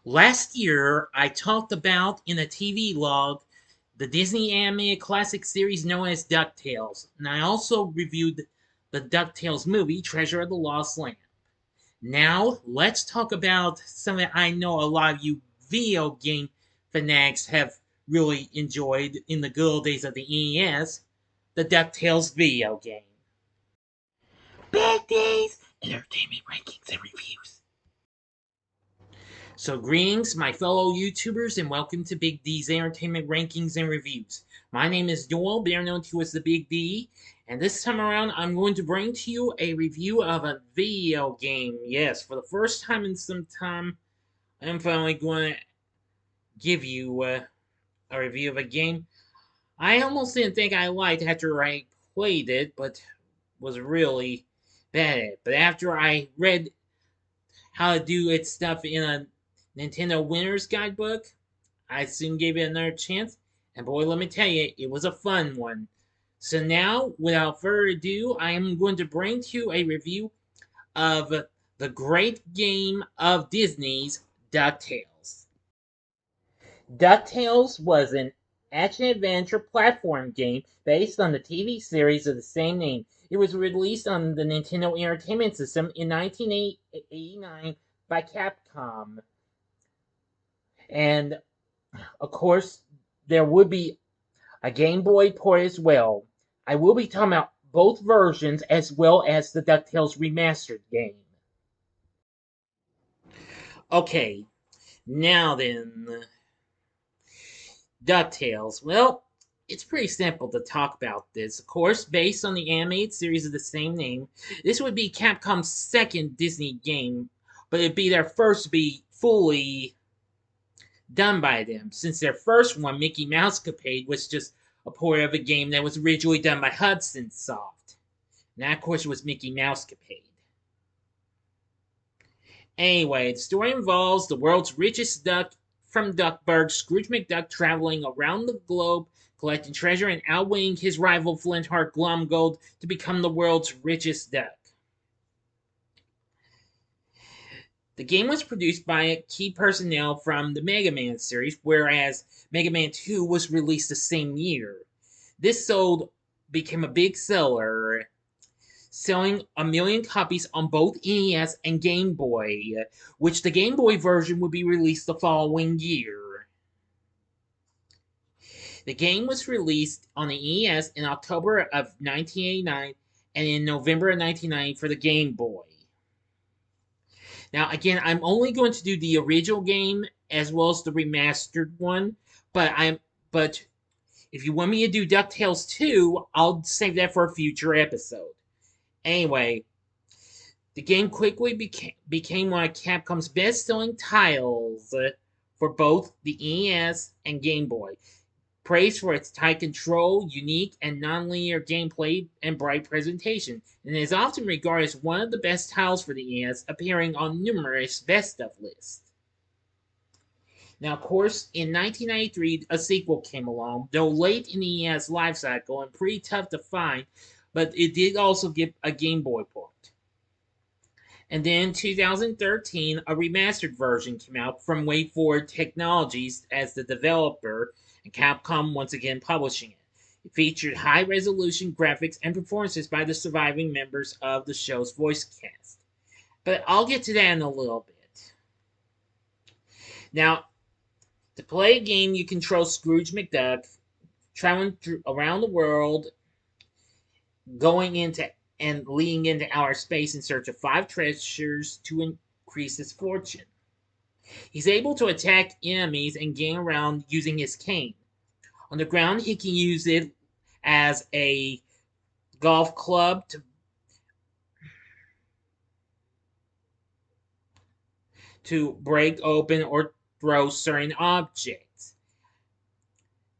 Last year, I talked about in a TV log the Disney animated classic series known as DuckTales, and I also reviewed the DuckTales movie, Treasure of the Lost Lamp. Now, let's talk about something I know a lot of you video game fanatics have really enjoyed in the good old days of the NES, the DuckTales video game. Big D's Entertainment Rankings and Reviews. So, greetings, my fellow YouTubers, and welcome to Big D's Entertainment Rankings and Reviews. My name is Joel, better known to as the Big D, and this time around I'm going to bring to you a review of a video game. Yes, for the first time in some time, I'm finally going to give you a review of a game I almost didn't think I liked after I played it, but was really bad at it. But after I read how to do its stuff in a Nintendo Winner's Guidebook, I soon gave it another chance, and boy, let me tell you, it was a fun one. So now, without further ado, I am going to bring to you a review of the great game of Disney's DuckTales. DuckTales was an action-adventure platform game based on the TV series of the same name. It was released on the Nintendo Entertainment System in 1989 by Capcom. And of course, there would be a Game Boy port as well. I will be talking about both versions as well as the DuckTales Remastered game. Okay, now then, DuckTales. Well, it's pretty simple to talk about this. Of course, based on the animated series of the same name, this would be Capcom's second Disney game, but it'd be their first to be fully done by them, since their first one, Mickey Mouse Capade, was just a port of a game that was originally done by Hudson Soft. And that, of course, was Mickey Mouse Capade. Anyway, the story involves the world's richest duck from Duckburg, Scrooge McDuck, traveling around the globe, collecting treasure and outweighing his rival Flintheart Glumgold to become the world's richest duck. The game was produced by key personnel from the Mega Man series, whereas Mega Man 2 was released the same year. This became a big seller, selling 1 million copies on both NES and Game Boy, which the Game Boy version would be released the following year. The game was released on the NES in October of 1989 and in November of 1990 for the Game Boy. Now, again, I'm only going to do the original game as well as the remastered one, but if you want me to do DuckTales 2, I'll save that for a future episode. Anyway, the game quickly became one of Capcom's best-selling titles for both the NES and Game Boy. Praised for its tight control, unique and non-linear gameplay, and bright presentation, and is often regarded as one of the best titles for the NES, appearing on numerous best-of lists. Now, of course, in 1993, a sequel came along, though late in the NES life cycle and pretty tough to find, but it did also get a Game Boy port. And then in 2013, a remastered version came out from WayForward Technologies as the developer, and Capcom once again publishing it. It featured high-resolution graphics and performances by the surviving members of the show's voice cast. But I'll get to that in a little bit. Now, to play a game, you control Scrooge McDuck, traveling around the world, going into and leading into outer space in search of 5 treasures to increase his fortune. He's able to attack enemies and gain around using his cane. On the ground, he can use it as a golf club to break open or throw certain objects.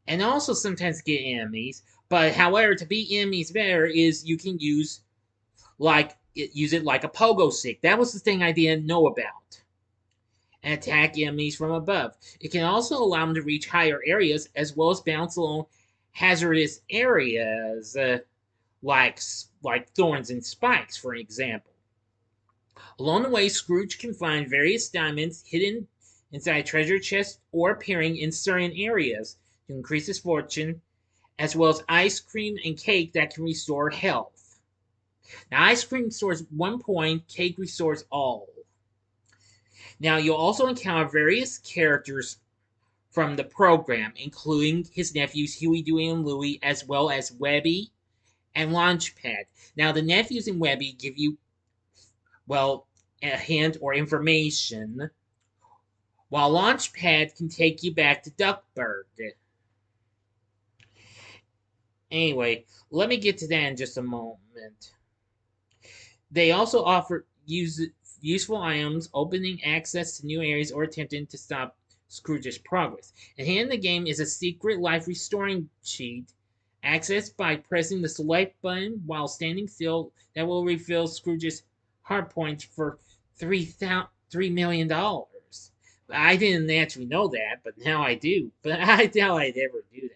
And also sometimes get enemies. But however, to beat enemies better is you can use it like a pogo stick. That was the thing I didn't know about. And attack enemies from above. It can also allow them to reach higher areas as well as bounce along hazardous areas like thorns and spikes, for example. Along the way, Scrooge can find various diamonds hidden inside treasure chests or appearing in certain areas to increase his fortune, as well as ice cream and cake that can restore health. Now, ice cream restores 1 point, cake restores all. Now, you'll also encounter various characters from the program, including his nephews Huey, Dewey, and Louie, as well as Webby and Launchpad. Now, the nephews and Webby give you, well, a hint or information, while Launchpad can take you back to Duckburg. Anyway, let me get to that in just a moment. They also offer useful items, opening access to new areas, or attempting to stop Scrooge's progress. And here in the game is a secret life restoring cheat, accessed by pressing the select button while standing still, that will refill Scrooge's heart points for $3 million. I didn't actually know that, but now I do. But I doubt I'd ever do that.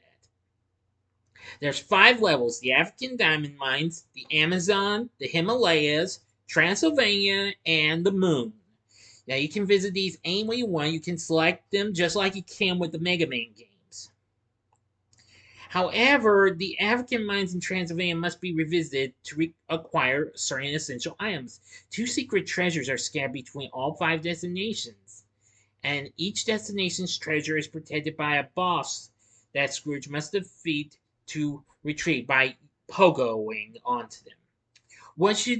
There's 5 levels: the African Diamond Mines, the Amazon, the Himalayas, Transylvania, and the Moon. Now, you can visit these any way you want. You can select them just like you can with the Mega Man games. However, the African mines in Transylvania must be revisited to acquire certain essential items. 2 secret treasures are scattered between all 5 destinations, and each destination's treasure is protected by a boss that Scrooge must defeat to retreat by pogoing onto them. Once you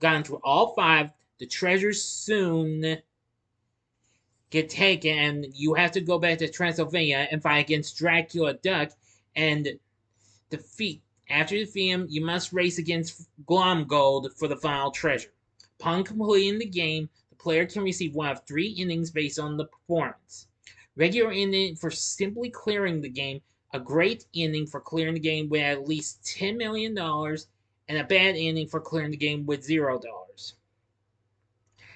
gotten through all 5, the treasures soon get taken, and you have to go back to Transylvania and fight against Dracula Duck and defeat. After defeating him, you must race against Glomgold for the final treasure. Upon completing the game, the player can receive one of 3 endings based on the performance. Regular ending for simply clearing the game, a great ending for clearing the game with at least $10 million, and a bad ending for clearing the game with $0.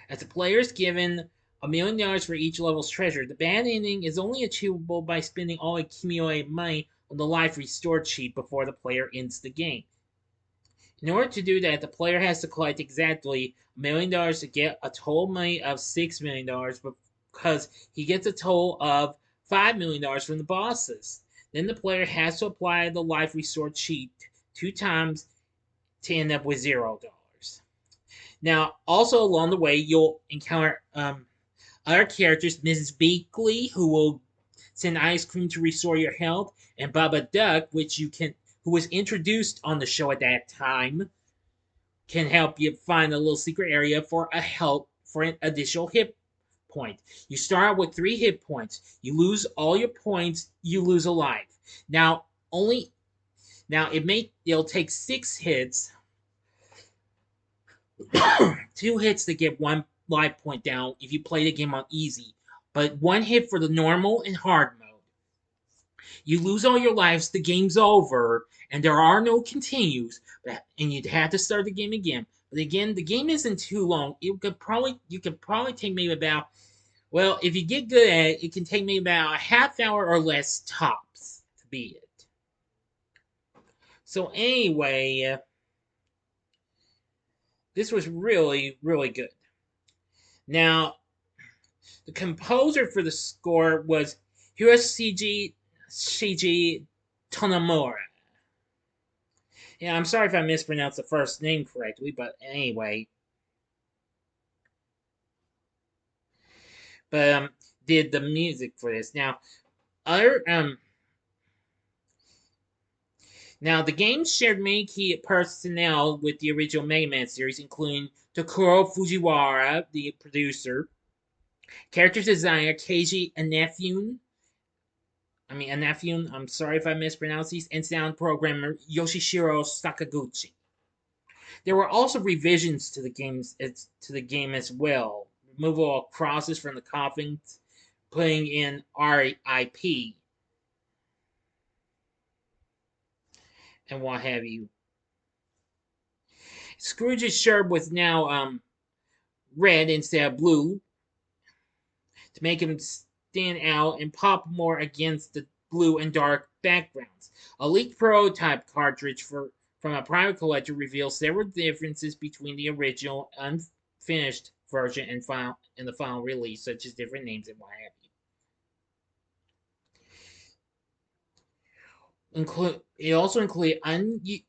As the player is given $1 million for each level's treasure, the bad ending is only achievable by spending all accumulated money on the life restore cheat before the player ends the game. In order to do that, the player has to collect exactly $1 million to get a total money of $6 million, because he gets a total of $5 million from the bosses. Then the player has to apply the life restore cheat 2 times to end up with $0. Now, also along the way, you'll encounter other characters: Mrs. Beakley, who will send ice cream to restore your health, and Baba Duck, who was introduced on the show at that time, can help you find a little secret area for an additional hit point. You start out with 3 hit points. You lose all your points, you lose a life. Now it'll take 6 hits, 2 hits to get 1 life point down if you play the game on easy, but 1 hit for the normal and hard mode. You lose all your lives, the game's over, and there are no continues, and you'd have to start the game again. But again, the game isn't too long. You could probably take maybe about, well, if you get good at it, it can take maybe about a half hour or less tops to beat it. So anyway, this was really, really good. Now, the composer for the score was Hiroshige Tonomura. Yeah, I'm sorry if I mispronounced the first name correctly, but anyway. But did the music for this. Now, the game shared many key personnel with the original Mega Man series, including Takuro Fujiwara, the producer, character designer Keiji Inafune. I'm sorry if I mispronounced these, and sound programmer Yoshishiro Sakaguchi. There were also revisions to the game as well. Removal of crosses from the coffins, putting in RIP, and what have you. Scrooge's shirt was now red instead of blue to make him stand out and pop more against the blue and dark backgrounds. A leaked prototype cartridge from a private collector reveals several differences between the original unfinished version and the final release, such as different names and what have you. It also included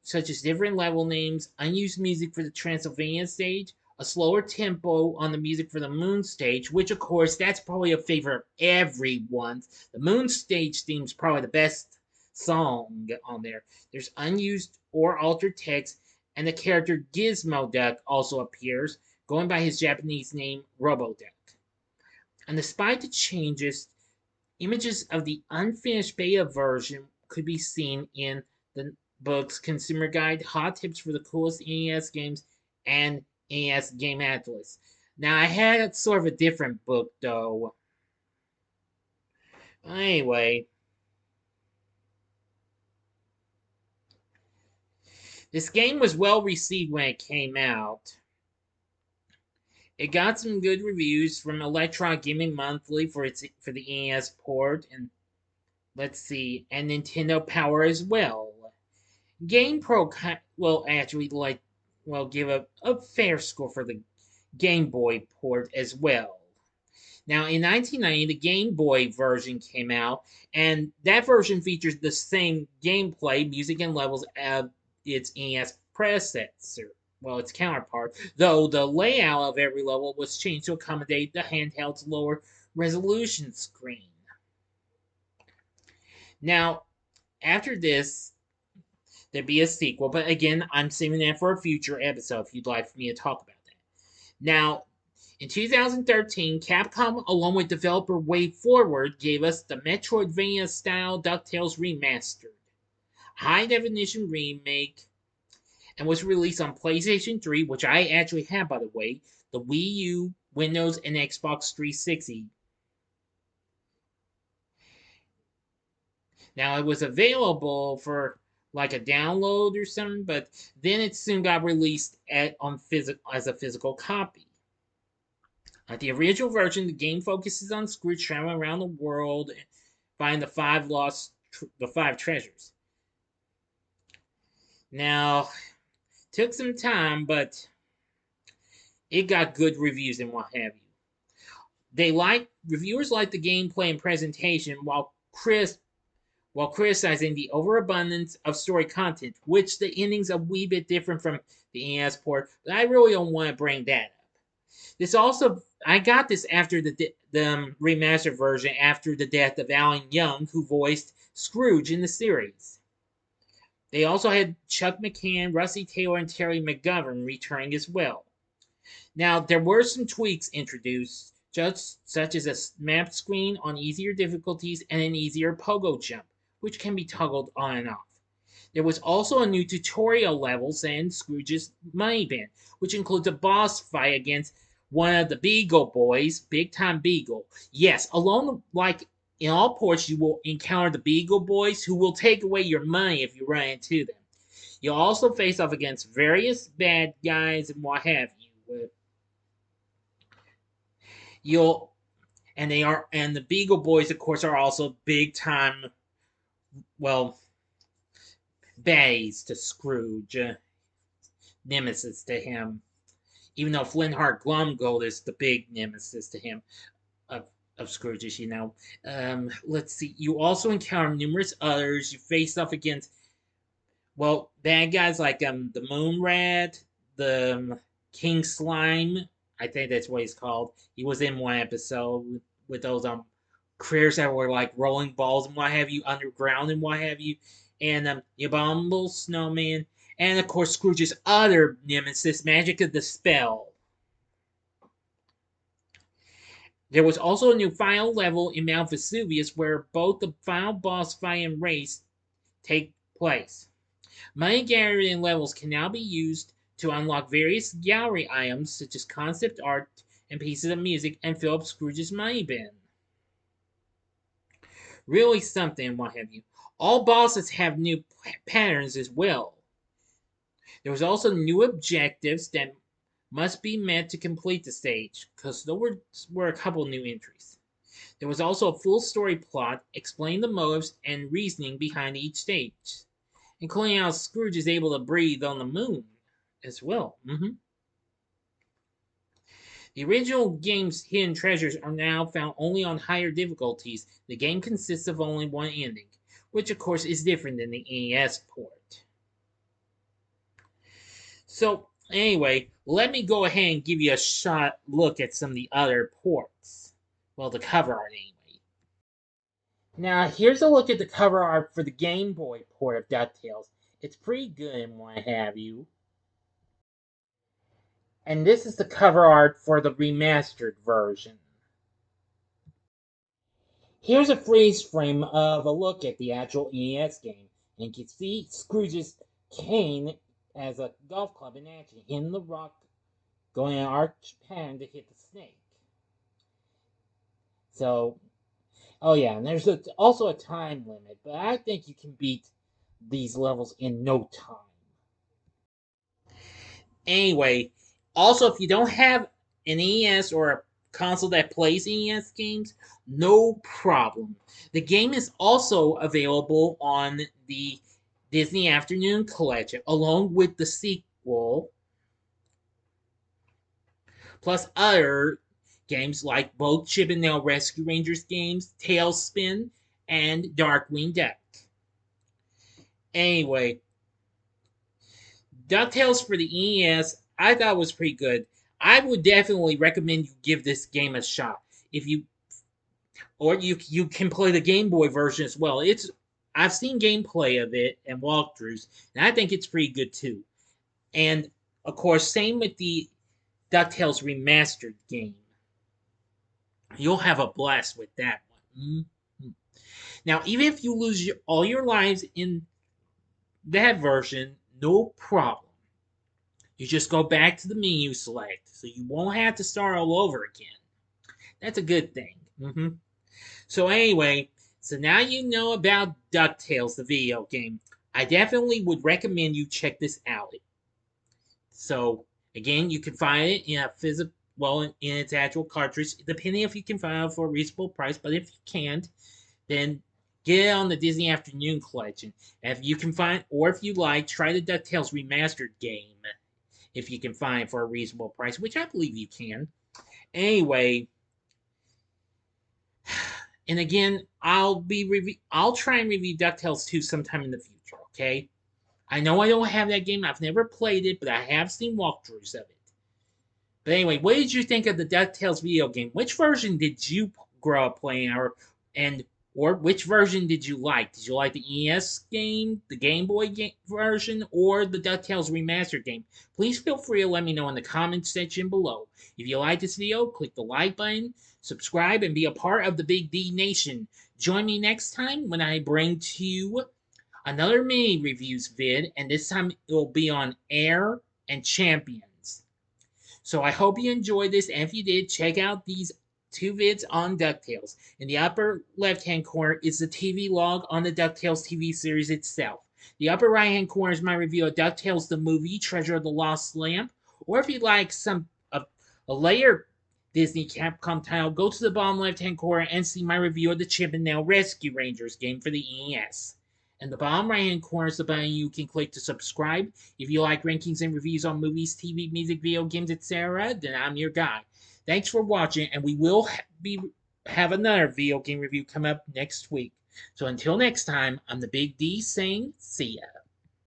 such as different level names, unused music for the Transylvania stage, a slower tempo on the music for the Moon stage, which of course that's probably a favorite of everyone's. The Moon stage theme is probably the best song on there. There's unused or altered text, and the character Gizmo Duck also appears, going by his Japanese name Roboduck. And despite the changes, images of the unfinished beta version could be seen in the book's consumer guide, Hot Tips for the Coolest NES Games, and NES Game Atlas. Now, I had sort of a different book, though. Anyway, this game was well received when it came out. It got some good reviews from Electronic Gaming Monthly for the NES port, and let's see, and Nintendo Power as well. GamePro will actually give a fair score for the Game Boy port as well. Now, in 1990, the Game Boy version came out, and that version features the same gameplay, music, and levels as its NES predecessor, its counterpart, though the layout of every level was changed to accommodate the handheld's lower resolution screen. Now, after this, there'd be a sequel, but again, I'm saving that for a future episode if you'd like for me to talk about that. Now, in 2013, Capcom, along with developer WayForward, gave us the Metroidvania-style DuckTales Remastered, high-definition remake, and was released on PlayStation 3, which I actually have, by the way, the Wii U, Windows, and Xbox 360. Now, it was available for like a download or something, but then it soon got released as a physical copy. Like the original version, the game focuses on Scrooge traveling around the world and finding the five treasures. Now, took some time, but it got good reviews and what have you. Reviewers liked the gameplay and presentation, while criticizing the overabundance of story content, which the endings are a wee bit different from the NES port, but I really don't want to bring that up. I got this after the remastered version after the death of Alan Young, who voiced Scrooge in the series. They also had Chuck McCann, Rusty Taylor, and Terry McGovern returning as well. Now, there were some tweaks introduced, such as a map screen on easier difficulties and an easier pogo jump, which can be toggled on and off. There was also a new tutorial level in Scrooge's Money Bin, which includes a boss fight against one of the Beagle Boys, Big Time Beagle. Yes, like in all ports, you will encounter the Beagle Boys who will take away your money if you run into them. You'll also face off against various bad guys and what have you. And the Beagle Boys, of course, are also big time, baddies to Scrooge, nemesis to him. Even though Flintheart Glumgold is the big nemesis to him of Scrooge's, let's see. You also encounter numerous others. You face off against, bad guys like the Moon Rat, the King Slime. I think that's what he's called. He was in one episode with those critters that were like rolling balls and what have you, underground and what have you. And the Abominable Snowman, and of course Scrooge's other nemesis, Magic of the Spell. There was also a new final level in Mount Vesuvius where both the final boss fight and race take place. Money gathering levels can now be used to unlock various gallery items such as concept art and pieces of music and fill up Scrooge's money bin. Really something, what have you. All bosses have new patterns as well. There was also new objectives that must be met to complete the stage, because there were a couple new entries. There was also a full story plot explaining the motives and reasoning behind each stage, including how Scrooge is able to breathe on the moon as well. The original game's hidden treasures are now found only on higher difficulties. The game consists of only one ending, which of course is different than the NES port. So anyway, let me go ahead and give you a shot look at some of the other ports. Well, the cover art anyway. Now here's a look at the cover art for the Game Boy port of DuckTales. It's pretty good and what have you. And this is the cover art for the remastered version. Here's a freeze frame of a look at the actual NES game. And you can see Scrooge's cane as a golf club in action in the rock going an arch pan to hit the snake. So, oh yeah, and there's also a time limit, but I think you can beat these levels in no time. Anyway, also if you don't have an NES or a console that plays NES games, no problem. The game is also available on the Disney Afternoon Collection, along with the sequel, plus other games like both Chip and Dale Rescue Rangers games, Tailspin, and Darkwing Duck. Anyway, DuckTales for the NES, I thought was pretty good. I would definitely recommend you give this game a shot. If you or you can play the Game Boy version as well. I've seen gameplay of it and walkthroughs, and I think it's pretty good too. And of course, same with the DuckTales Remastered game. You'll have a blast with that one. Mm-hmm. Now, even if you lose all your lives in that version, no problem. You just go back to the menu select, so you won't have to start all over again. That's a good thing. Mm-hmm. So anyway, so now you know about DuckTales, the video game. I definitely would recommend you check this out. So again, you can find it in a physical, well, in its actual cartridge, depending if you can find it for a reasonable price. But if you can't, then get it on the Disney Afternoon Collection. And if you can find, or if you like, try the DuckTales Remastered game if you can find it for a reasonable price, which I believe you can. Anyway, and again, I'll try and review DuckTales 2 sometime in the future, okay? I know I don't have that game. I've never played it, but I have seen walkthroughs of it. But anyway, what did you think of the DuckTales video game? Which version did you grow up playing, or which version did you like? Did you like the NES game, the Game Boy version, or the DuckTales Remastered game? Please feel free to let me know in the comments section below. If you like this video, click the like button, subscribe, and be a part of the Big D Nation. Join me next time when I bring to you another mini reviews vid, and this time it will be on Air and Champions. So I hope you enjoyed this, and if you did, check out these 2 vids on DuckTales. In the upper left-hand corner is the TV log on the DuckTales TV series itself. The upper right-hand corner is my review of DuckTales the movie, Treasure of the Lost Lamp. Or if you'd like a later Disney Capcom title, go to the bottom left-hand corner and see my review of the Chip and Dale Rescue Rangers game for the NES. And the bottom right-hand corner is the button you can click to subscribe. If you like rankings and reviews on movies, TV, music, video games, etc., then I'm your guy. Thanks for watching, and we will have another video game review come up next week. So until next time, I'm the Big D saying, see ya.